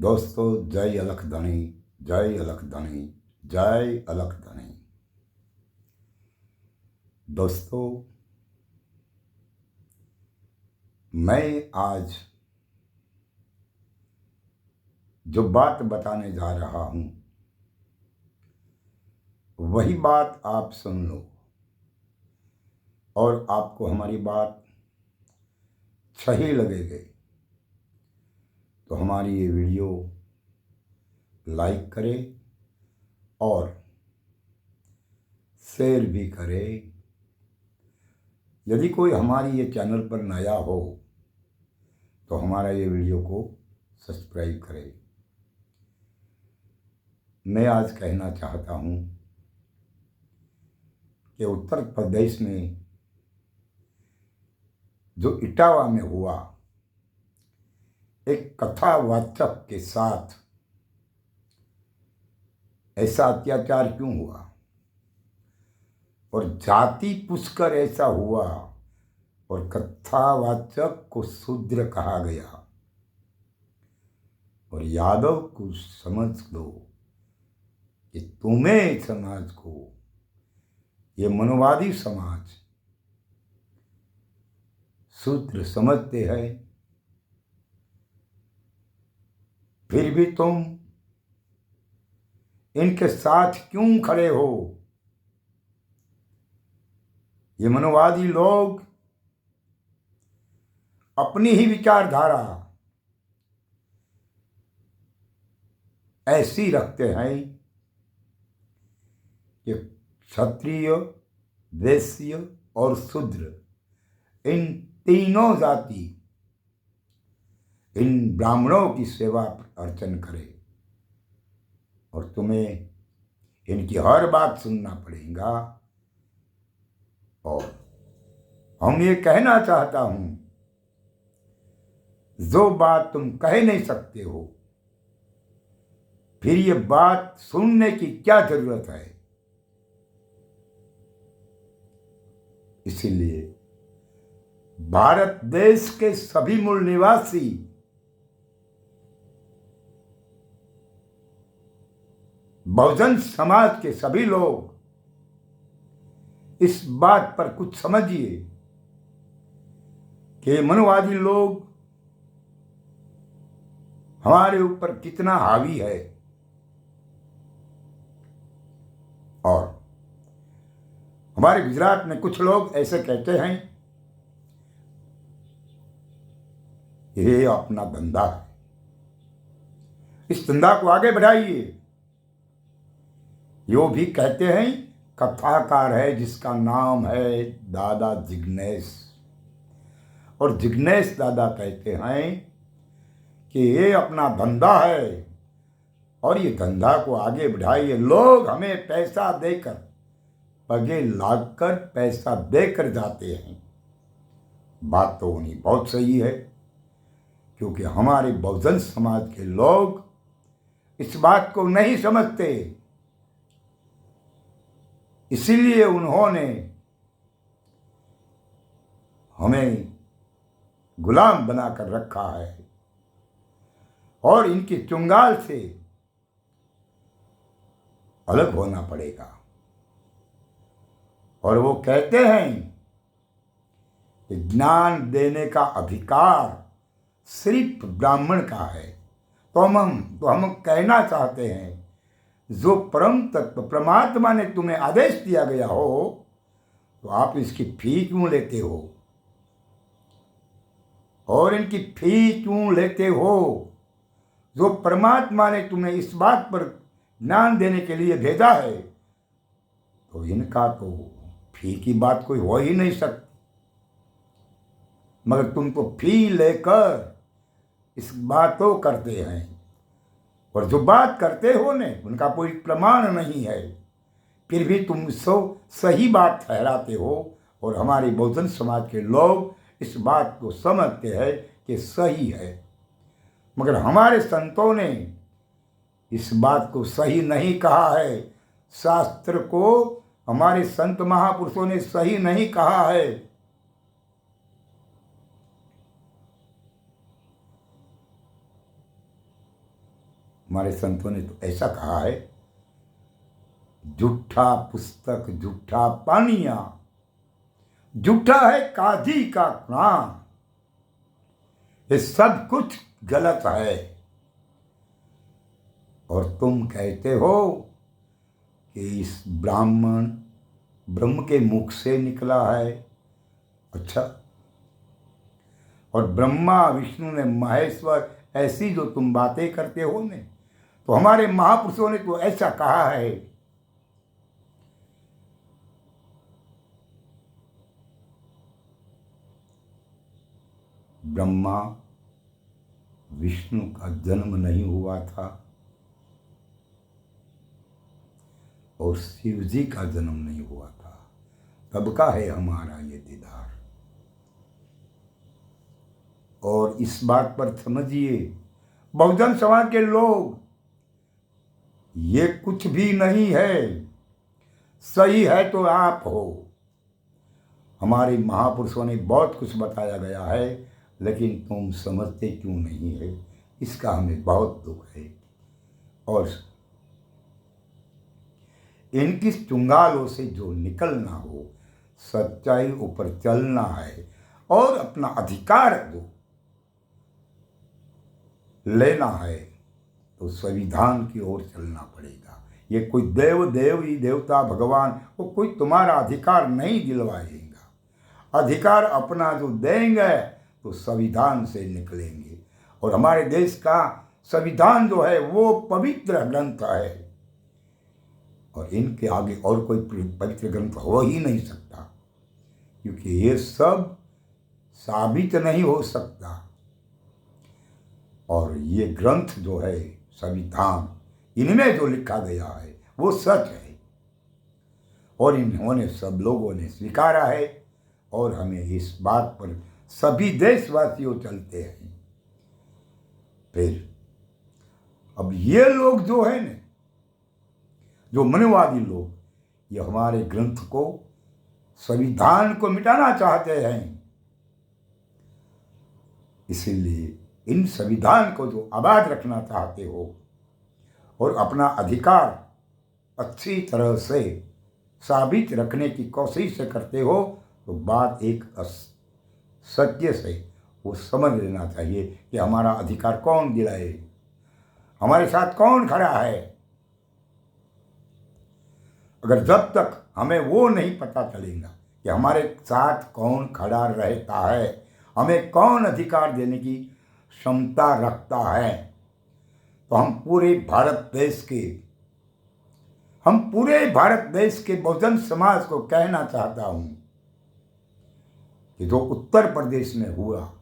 दोस्तों, जय अलख धनी, जय अलख धनी, जय अलख धनी। दोस्तों, मैं आज जो बात बताने जा रहा हूं, वही बात आप सुन लो और आपको हमारी बात सही लगेगी तो हमारी ये वीडियो लाइक करें और शेयर भी करें। यदि कोई हमारी ये चैनल पर नया हो तो हमारा ये वीडियो को सब्सक्राइब करें। मैं आज कहना चाहता हूँ कि उत्तर प्रदेश में जो इटावा में हुआ, एक कथावाचक के साथ ऐसा अत्याचार क्यों हुआ और जाति पूछकर ऐसा हुआ और कथावाचक को शूद्र कहा गया। और यादव को समझ लो कि तुम्हें समाज को, ये मनोवादी समाज शूद्र समझते हैं, फिर भी तुम इनके साथ क्यों खड़े हो? ये मनोवादी लोग अपनी ही विचारधारा ऐसी रखते हैं कि क्षत्रिय, वैश्य और शूद्र, इन तीनों जाति इन ब्राह्मणों की सेवा अर्चन करे और तुम्हें इनकी हर बात सुनना पड़ेगा। और हम ये कहना चाहता हूं, जो बात तुम कह नहीं सकते हो, फिर ये बात सुनने की क्या जरूरत है? इसीलिए भारत देश के सभी मूल निवासी बहुजन समाज के सभी लोग इस बात पर कुछ समझिए कि मनोवादी लोग हमारे ऊपर कितना हावी है। और हमारे गुजरात में कुछ लोग ऐसे कहते हैं, ये अपना धंधा है, इस धंधा को आगे बढ़ाइए। यो भी कहते हैं कथाकार है जिसका नाम है दादा जिग्नेश, और जिग्नेश दादा कहते हैं कि ये अपना धंधा है और ये धंधा को आगे बढ़ाइए। लोग हमें पैसा देकर, पगे लागकर पैसा देकर जाते हैं। बात तो उन्हीं बहुत सही है, क्योंकि हमारे बहुजन समाज के लोग इस बात को नहीं समझते। इसीलिए उन्होंने हमें गुलाम बनाकर रखा है और इनकी चुंगाल से अलग होना पड़ेगा। और वो कहते हैं कि ज्ञान देने का अधिकार सिर्फ ब्राह्मण का है। तो हम कहना चाहते हैं, जो परम तत्व परमात्मा ने तुम्हें आदेश दिया गया हो, तो आप इसकी फी क्यों लेते हो? और इनकी फी क्यों लेते हो? जो परमात्मा ने तुम्हें इस बात पर ज्ञान देने के लिए भेजा है, तो इनका तो फी की बात कोई हो ही नहीं सकती। मगर तुम तो फी लेकर इस बातों करते हैं, और जो बात करते हो ने उनका कोई प्रमाण नहीं है, फिर भी तुम सही बात ठहराते हो। और हमारे बहुजन समाज के लोग इस बात को समझते हैं कि सही है, मगर हमारे संतों ने इस बात को सही नहीं कहा है। शास्त्र को हमारे संत महापुरुषों ने सही नहीं कहा है। हमारे संतों ने तो ऐसा कहा है, झूठा पुस्तक झूठा पानिया, झूठा है काजी का काम, ये सब कुछ गलत है। और तुम कहते हो कि इस ब्राह्मण ब्रह्म के मुख से निकला है। अच्छा, और ब्रह्मा विष्णु ने महेश्वर, ऐसी जो तुम बातें करते हो ने, तो हमारे महापुरुषों ने तो ऐसा कहा है। ब्रह्मा विष्णु का जन्म नहीं हुआ था और शिव जी का जन्म नहीं हुआ था, तब का है हमारा ये दीदार। और इस बात पर समझिए, बहुजन समाज के लोग, ये कुछ भी नहीं है, सही है तो आप हो। हमारे महापुरुषों ने बहुत कुछ बताया गया है, लेकिन तुम समझते क्यों नहीं है, इसका हमें बहुत दुख है। और इनकी चुंगालों से जो निकलना हो, सच्चाई ऊपर चलना है और अपना अधिकार जो लेना है, तो संविधान की ओर चलना पड़ेगा। ये कोई देवी देवता भगवान वो कोई तुम्हारा अधिकार नहीं दिलवाएगा। अधिकार अपना जो देंगे तो संविधान से निकलेंगे। और हमारे देश का संविधान जो है वो पवित्र ग्रंथ है, और इनके आगे और कोई पवित्र ग्रंथ हो ही नहीं सकता, क्योंकि ये सब साबित नहीं हो सकता। और ये ग्रंथ जो है संविधान, इनमें जो लिखा गया है वो सच है, और इन्होंने सब लोगों ने स्वीकारा है, और हमें इस बात पर सभी देशवासियों चलते हैं। फिर अब ये लोग जो है न, जो मनवादी लोग, ये हमारे ग्रंथ को, संविधान को मिटाना चाहते हैं। इसीलिए इन संविधान को जो आबाद रखना चाहते हो और अपना अधिकार अच्छी तरह से साबित रखने की कोशिश से करते हो, तो बात एक सत्य से वो समझ लेना चाहिए कि हमारा अधिकार कौन दिलाए, हमारे साथ कौन खड़ा है। अगर जब तक हमें वो नहीं पता चलेगा कि हमारे साथ कौन खड़ा रहता है, हमें कौन अधिकार देने की क्षमता रखता है, तो हम पूरे भारत देश के बहुजन समाज को कहना चाहता हूं कि जो उत्तर प्रदेश में हुआ,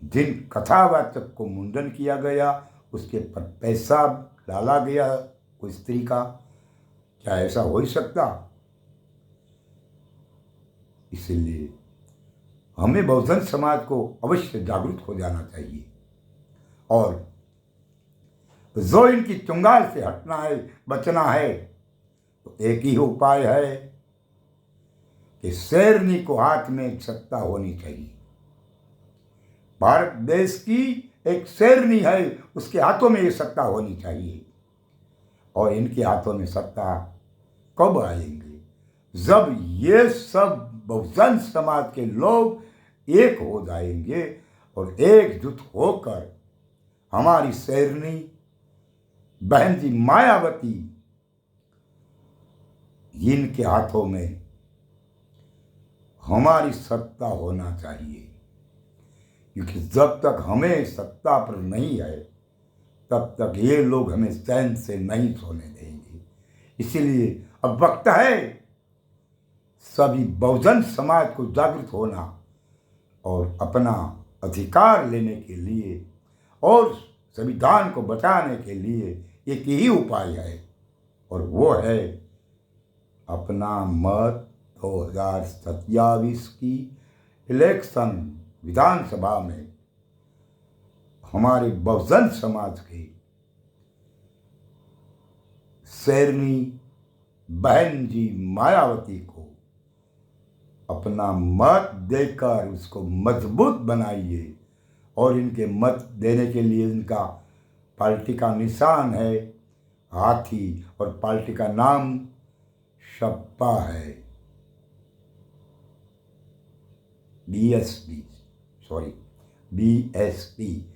जिन कथावाचक को मुंडन किया गया, उसके पर पैसा डाला गया कोई स्त्री का, क्या ऐसा हो ही सकता? इसलिए हमें बहुजन समाज को अवश्य जागरूक हो जाना चाहिए, और जो इनकी चुंगाल से हटना है, बचना है, तो एक ही उपाय है कि शेरनी को हाथ में सत्ता होनी चाहिए। भारत देश की एक शेरनी है, उसके हाथों में ये सत्ता होनी चाहिए। और इनके हाथों में सत्ता कब आएंगे? जब ये सब बहुजन समाज के लोग एक हो जाएंगे और एकजुट होकर हमारी शेरनी बहन जी मायावती, इनके हाथों में हमारी सत्ता होना चाहिए। क्योंकि जब तक हमें सत्ता पर नहीं है, तब तक ये लोग हमें चैन से नहीं सोने देंगे। इसीलिए अब वक्त है सभी बहुजन समाज को जागृत होना और अपना अधिकार लेने के लिए और संविधान को बचाने के लिए एक ही उपाय है, और वो है अपना मत 2027 की इलेक्शन विधानसभा में हमारे बहुजन समाज के शेरनी बहन जी मायावती को अपना मत देकर उसको मजबूत बनाइए और इनके मत देने के लिए इनका पार्टी का निशान है हाथी और पार्टी का नाम सपा है, BSP, sorry BSP,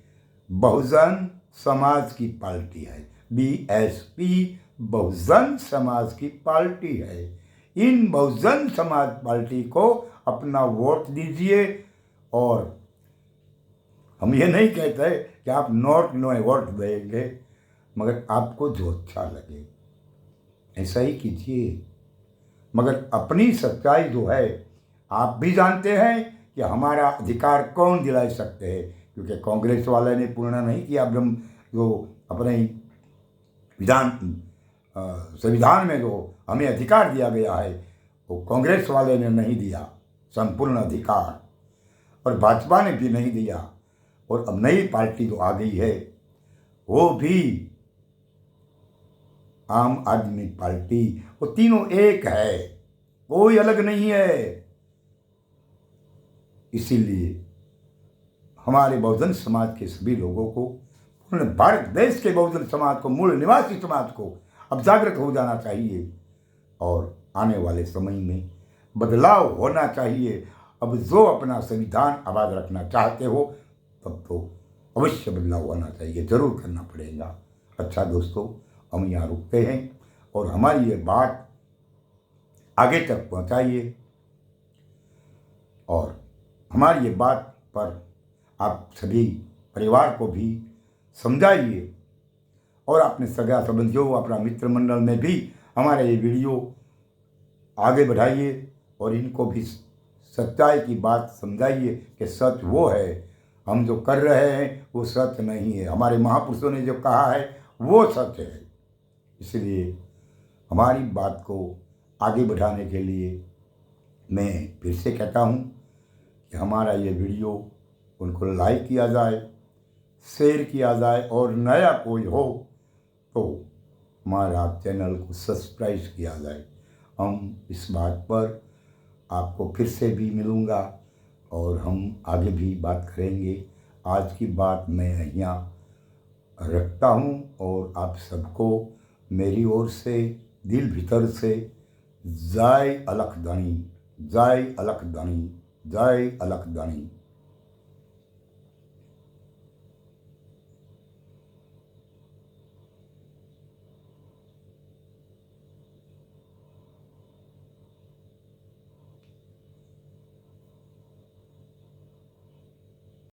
Bahujan Samaj की पार्टी है। बीएसपी बहुजन समाज की पार्टी है। इन बहुजन समाज पार्टी को अपना वोट दीजिए। और हम ये नहीं कहते कि आप नोट वोट देंगे, मगर आपको जो अच्छा लगे ऐसा ही कीजिए। मगर अपनी सच्चाई जो है आप भी जानते हैं कि हमारा अधिकार कौन दिला सकते हैं, क्योंकि कांग्रेस वाले ने पूर्ण नहीं किया। ब्रह्म जो अपने संविधान में जो हमें अधिकार दिया गया है वो कांग्रेस वाले ने नहीं दिया संपूर्ण अधिकार, और भाजपा ने भी नहीं दिया। और अब नई पार्टी जो आ गई है वो भी आम आदमी पार्टी, वो तीनों एक है, कोई अलग नहीं है। इसीलिए हमारे बहुजन समाज के सभी लोगों को, पूर्ण भारत देश के बहुजन समाज को, मूल निवासी समाज को अब जागृत हो जाना चाहिए और आने वाले समय में बदलाव होना चाहिए। अब जो अपना संविधान आबाद रखना चाहते हो तब तो अवश्य बदलाव होना चाहिए, जरूर करना पड़ेगा। अच्छा दोस्तों, हम यहाँ रुकते हैं और हमारी ये बात आगे तक पहुँचाइए और हमारी ये बात पर आप सभी परिवार को भी समझाइए और अपने सगा संबंधियों, अपना मित्र मंडल में भी हमारे ये वीडियो आगे बढ़ाइए और इनको भी सच्चाई की बात समझाइए कि सच वो है, हम जो कर रहे हैं वो सच नहीं है। हमारे महापुरुषों ने जो कहा है वो सच है। इसलिए हमारी बात को आगे बढ़ाने के लिए मैं फिर से कहता हूँ कि हमारा ये वीडियो उनको लाइक किया जाए, शेयर किया जाए और नया कोई हो तो हमारा चैनल को सब्सक्राइब किया जाए। हम इस बात पर आपको फिर से भी मिलूँगा और हम आगे भी बात करेंगे। आज की बात मैं यहाँ रखता हूँ और आप सबको मेरी ओर से दिल भीतर से जय अलख धनी, जय अलख धनी, जय अलख धनी।